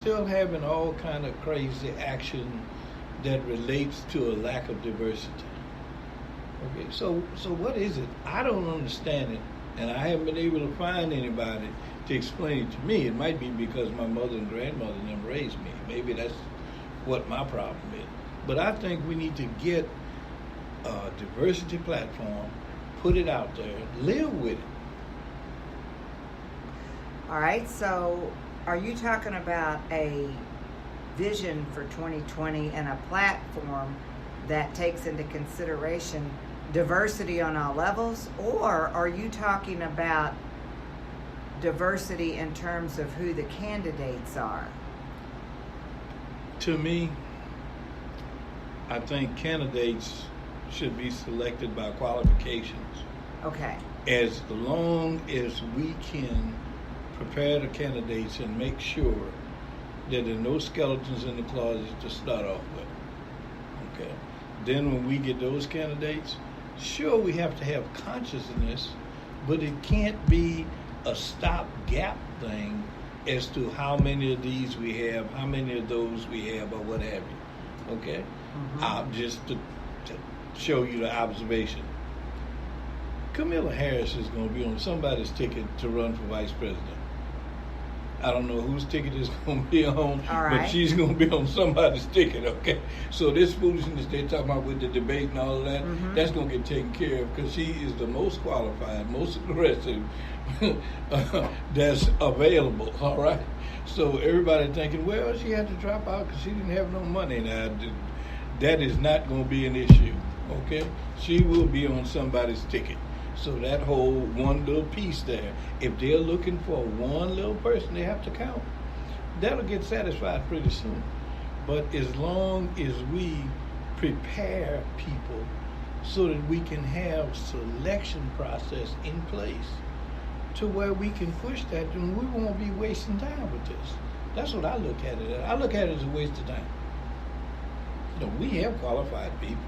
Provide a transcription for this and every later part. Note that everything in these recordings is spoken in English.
Still having all kind of crazy action that relates to a lack of diversity. Okay, so what is it? I don't understand it, and I haven't been able to find anybody to explain it to me. It might be because my mother and grandmother never raised me. Maybe that's what my problem is. But I think we need to get a diversity platform, put it out there, live with it. All right, so are you talking about a vision for 2020 and a platform that takes into consideration diversity on all levels, or are you talking about diversity in terms of who the candidates are? To me, I think candidates should be selected by qualifications. Okay. As long as we can prepare the candidates and make sure that there are no skeletons in the closet to start off with. Okay. Then when we get those candidates, sure we have to have consciousness, but it can't be a stopgap thing as to how many of these we have, how many of those we have, or what have you. Okay? Just to show you the observation. Kamala Harris is going to be on somebody's ticket to run for vice president. I don't know whose ticket is going to be on, but she's going to be on somebody's ticket, okay? So this foolishness they're talking about with the debate and all of that, that's going to get taken care of because she is the most qualified, most aggressive that's available, all right? So everybody thinking, well, she had to drop out because she didn't have no money. Now, that is not going to be an issue, okay? She will be on somebody's ticket. So that whole one little piece there, if they're looking for one little person they have to count, that'll get satisfied pretty soon. But as long as we prepare people so that we can have selection process in place to where we can push that, and we won't be wasting time with this. That's what I look at it as. I look at it as a waste of time. We have qualified people.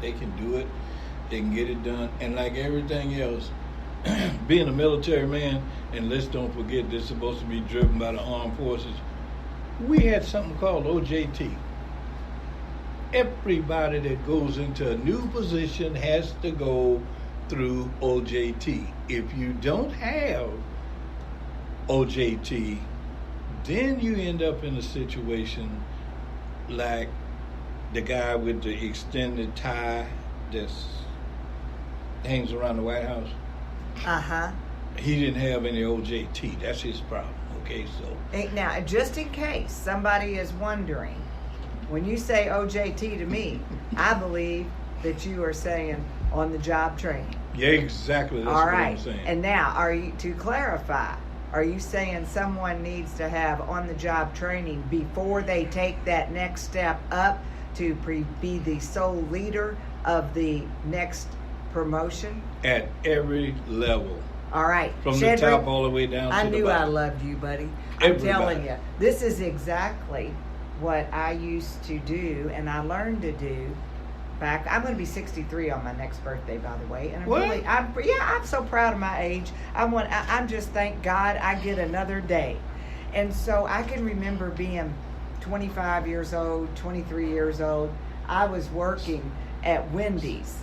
They can do it. They can get it done. And like everything else, being a military man, and let's don't forget this is supposed to be driven by the armed forces, we had something called OJT. Everybody that goes into a new position has to go through OJT. If you don't have OJT, then you end up in a situation like the guy with the extended tie that's hangs around the White House. He didn't have any OJT. That's his problem. Okay, so now, just in case somebody is wondering, when you say OJT to me, I believe that you are saying on the job training. Yeah, exactly. That's all what right. I'm saying. And now, to clarify, are you saying someone needs to have on the job training before they take that next step up to be the sole leader of the next promotion? At every level. All right. From the top all the way down to the bottom. I knew I loved you, buddy. I'm telling you. This is exactly what I used to do, and I learned to do back. I'm going to be 63 on my next birthday, by the way. And I'm so proud of my age. I'm just, thank God I get another day. And so I can remember being 25 years old, 23 years old. I was working at Wendy's.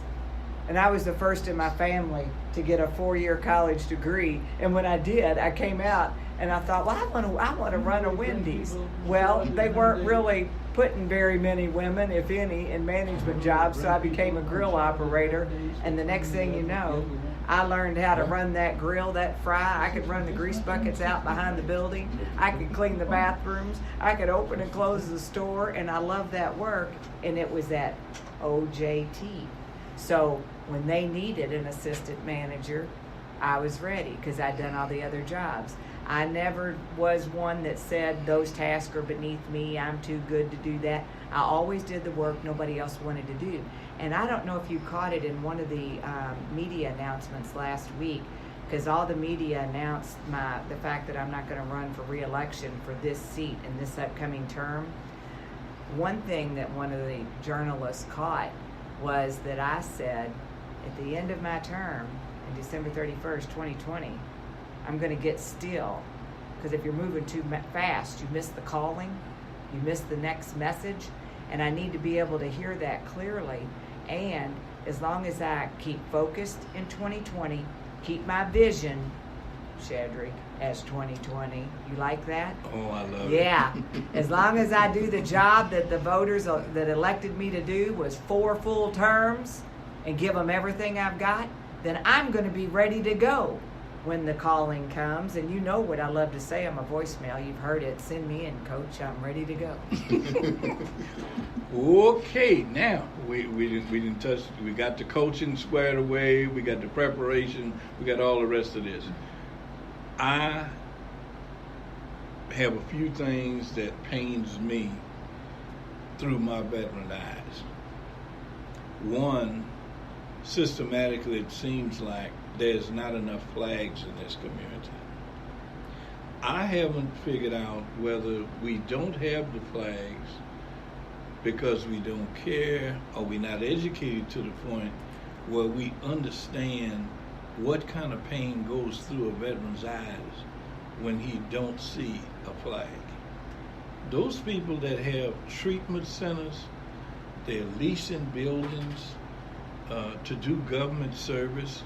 And I was the first in my family to get a 4-year college degree. And when I did, I came out and I thought, well, I want to run a Wendy's. Well, they weren't really putting very many women, if any, in management jobs. So I became a grill operator. And the next thing you know, I learned how to run that grill, that fry. I could run the grease buckets out behind the building. I could clean the bathrooms. I could open and close the store. And I loved that work. And it was at OJT. So when they needed an assistant manager, I was ready because I'd done all the other jobs. I never was one that said those tasks are beneath me, I'm too good to do that. I always did the work nobody else wanted to do. And I don't know if you caught it in one of the media announcements last week, because all the media announced the fact that I'm not going to run for re-election for this seat in this upcoming term. One thing that one of the journalists caught was that I said, at the end of my term, on December 31st, 2020, I'm going to get still because if you're moving too fast, you miss the calling, you miss the next message, and I need to be able to hear that clearly. And as long as I keep focused in 2020, keep my vision, Shadrick, as 2020. You like that? Oh, I love it. Yeah. As long as I do the job that the voters that elected me to do was 4 full terms and give them everything I've got, then I'm going to be ready to go when the calling comes. And you know what I love to say on my voicemail. You've heard it. Send me in, Coach. I'm ready to go. Okay, now we didn't touch. We got the coaching squared away. We got the preparation. We got all the rest of this. I have a few things that pains me through my veteran eyes. One, systematically, it seems like there's not enough flags in this community. I haven't figured out whether we don't have the flags because we don't care, or we're not educated to the point where we understand what kind of pain goes through a veteran's eyes when he don't see a flag. Those people that have treatment centers, they're leasing buildings to do government service,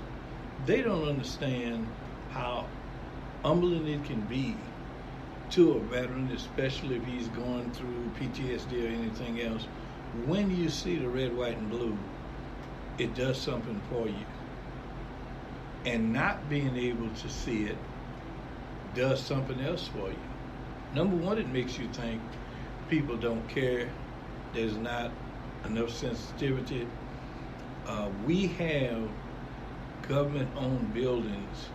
they don't understand how humbling it can be to a veteran, especially if he's going through PTSD or anything else. When you see the red, white, and blue, it does something for you. And not being able to see it does something else for you. Number one, it makes you think people don't care. There's not enough sensitivity. We have government-owned buildings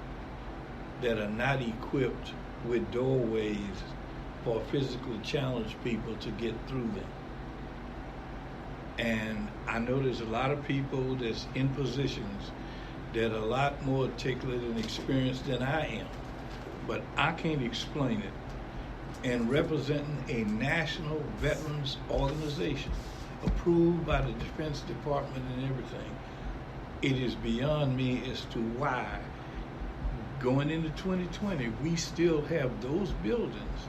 that are not equipped with doorways for physically challenged people to get through them. And I know there's a lot of people that's in positions that are a lot more articulate and experienced than I am. But I can't explain it. And representing a national veterans organization approved by the Defense Department and everything, it is beyond me as to why going into 2020 we still have those buildings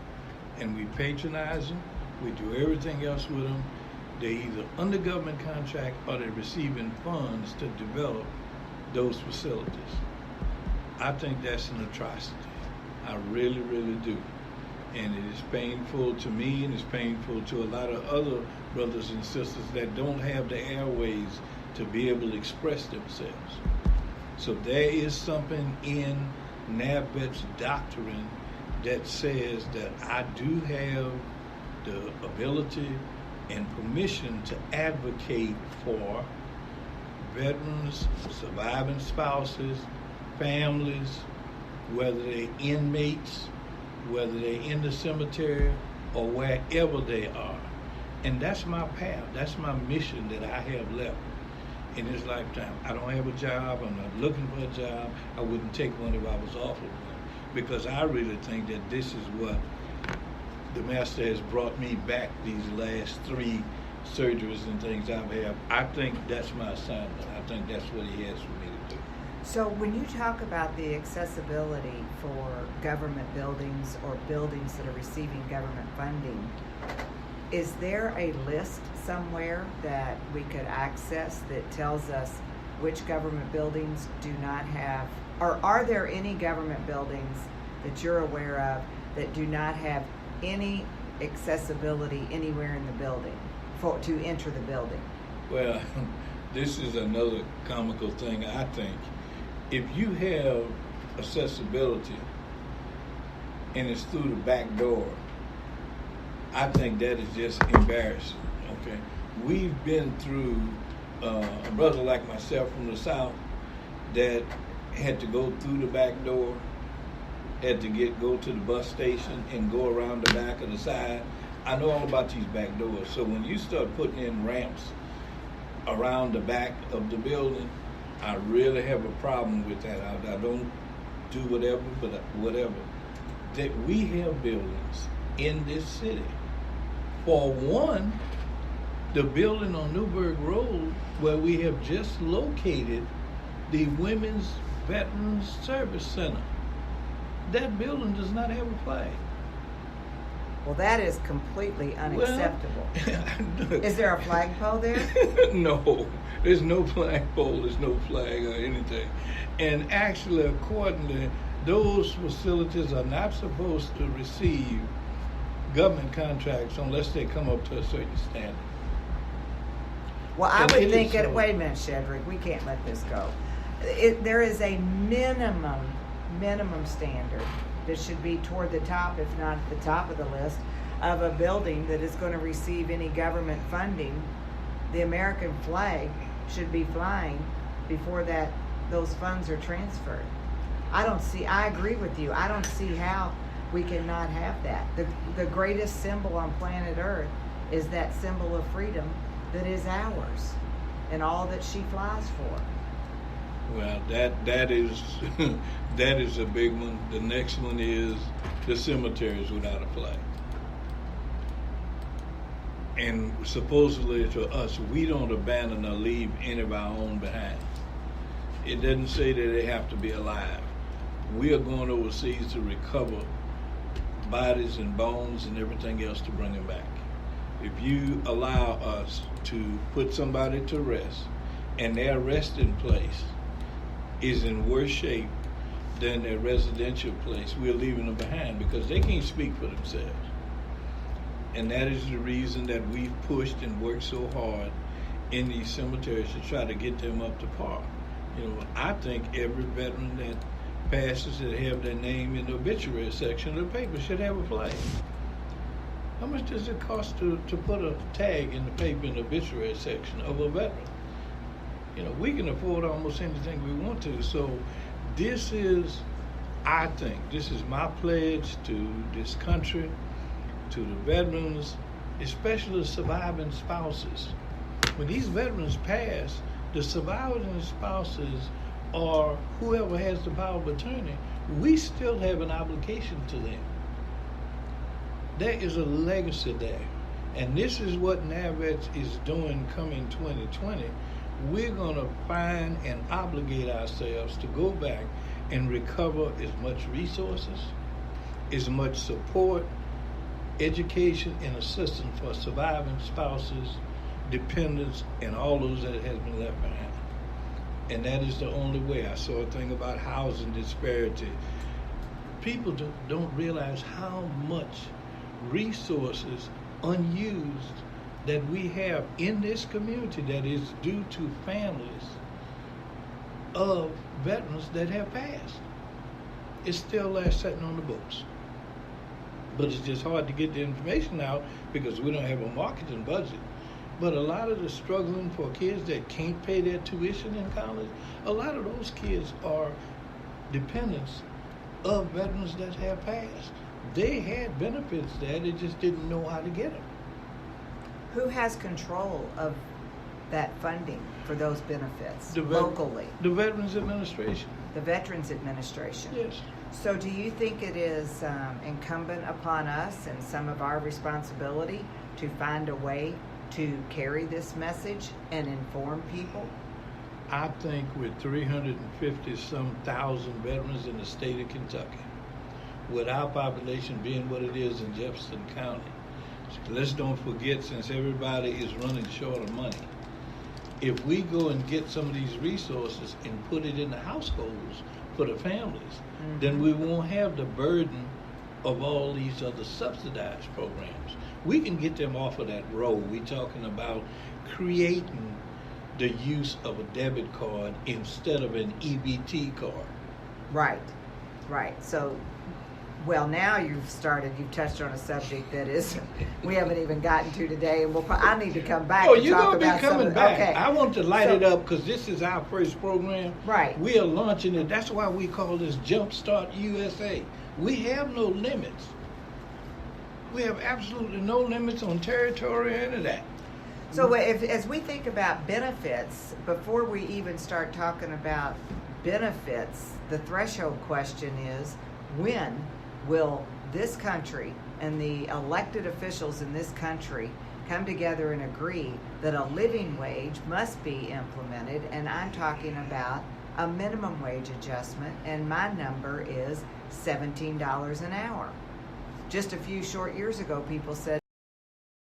and we patronize them, we do everything else with them. They're either under government contract or they're receiving funds to develop those facilities. I think that's an atrocity. I really, really do. And it is painful to me, and it's painful to a lot of other brothers and sisters that don't have the airways to be able to express themselves. So there is something in NAVVET's doctrine that says that I do have the ability and permission to advocate for veterans, surviving spouses, families, whether they're inmates, whether they're in the cemetery, or wherever they are. And that's my path. That's my mission that I have left in this lifetime. I don't have a job. I'm not looking for a job. I wouldn't take one if I was offered one, because I really think that this is what the Master has brought me back these last 3 surgeries and things I've had. I think that's my assignment. I think that's what he has for me to do. So when you talk about the accessibility for government buildings or buildings that are receiving government funding, is there a list somewhere that we could access that tells us which government buildings do not have, or are there any government buildings that you're aware of that do not have any accessibility anywhere in the building to enter the building? Well, this is another comical thing, I think. If you have accessibility and it's through the back door, I think that is just embarrassing, okay? We've been through a brother like myself from the South that had to go through the back door, had to go to the bus station and go around the back or the side. I know all about these back doors. So when you start putting in ramps around the back of the building, I really have a problem with that. I don't do whatever, but whatever. That we have buildings in this city. For one, the building on Newburgh Road where we have just located the Women's Veterans Service Center. that building does not have a flag. Well, that is completely unacceptable. Well, is there a flagpole there? No, there's no flagpole, there's no flag or anything. And actually, accordingly, those facilities are not supposed to receive government contracts unless they come up to a certain standard. Well, I would think that, wait a minute, Shedrick, we can't let this go. There is a minimum standard that should be toward the top, if not the top of the list, of a building that is going to receive any government funding. The American flag should be flying before those funds are transferred. I agree with you. I don't see how we cannot have that. The greatest symbol on planet Earth is that symbol of freedom that is ours and all that she flies for. Well, that is that is a big one. The next one is the cemeteries without a flag. And supposedly to us, we don't abandon or leave any of our own behind. It doesn't say that they have to be alive. We are going overseas to recover bodies and bones and everything else to bring them back. If you allow us to put somebody to rest and their resting place is in worse shape than their residential place, we're leaving them behind because they can't speak for themselves. And that is the reason that we've pushed and worked so hard in these cemeteries to try to get them up to par. I think every veteran that passes that have their name in the obituary section of the paper should have a flag. How much does it cost to put a tag in the paper in the obituary section of a veteran? We can afford almost anything we want to. So this is my pledge to this country, to the veterans, especially the surviving spouses. When these veterans pass, the surviving spouses or whoever has the power of attorney, we still have an obligation to them. There is a legacy there. And this is what NAVETS is doing coming 2020. We're going to find and obligate ourselves to go back and recover as much resources, as much support, education, and assistance for surviving spouses, dependents, and all those that has been left behind. And that is the only way. I saw a thing about housing disparity. People don't realize how much resources unused that we have in this community that is due to families of veterans that have passed. It's still there sitting on the books. But it's just hard to get the information out because we don't have a marketing budget. But a lot of the struggling for kids that can't pay their tuition in college, a lot of those kids are dependents of veterans that have passed. They had benefits there, they just didn't know how to get them. Who has control of that funding for those benefits locally? The Veterans Administration. The Veterans Administration. Yes. So do you think it is incumbent upon us and some of our responsibility to find a way to carry this message and inform people? I think with 350-some thousand veterans in the state of Kentucky, with our population being what it is in Jefferson County, let's don't forget, since everybody is running short of money, if we go and get some of these resources and put it in the households for the families, then we won't have the burden of all these other subsidized programs. We can get them off of that road. We're talking about creating the use of a debit card instead of an EBT card. Right. So, well, now you've touched on a subject that is, we haven't even gotten to today, and I need to come back and talk about you're going to be coming back. Okay. I want to light it up because this is our first program. Right. We are launching it. That's why we call this Jumpstart USA. We have no limits. We have absolutely no limits on territory or any of that. So as we think about benefits, before we even start talking about benefits, the threshold question is, when will this country and the elected officials in this country come together and agree that a living wage must be implemented? And I'm talking about a minimum wage adjustment, and my number is $17 an hour. Just a few short years ago, people said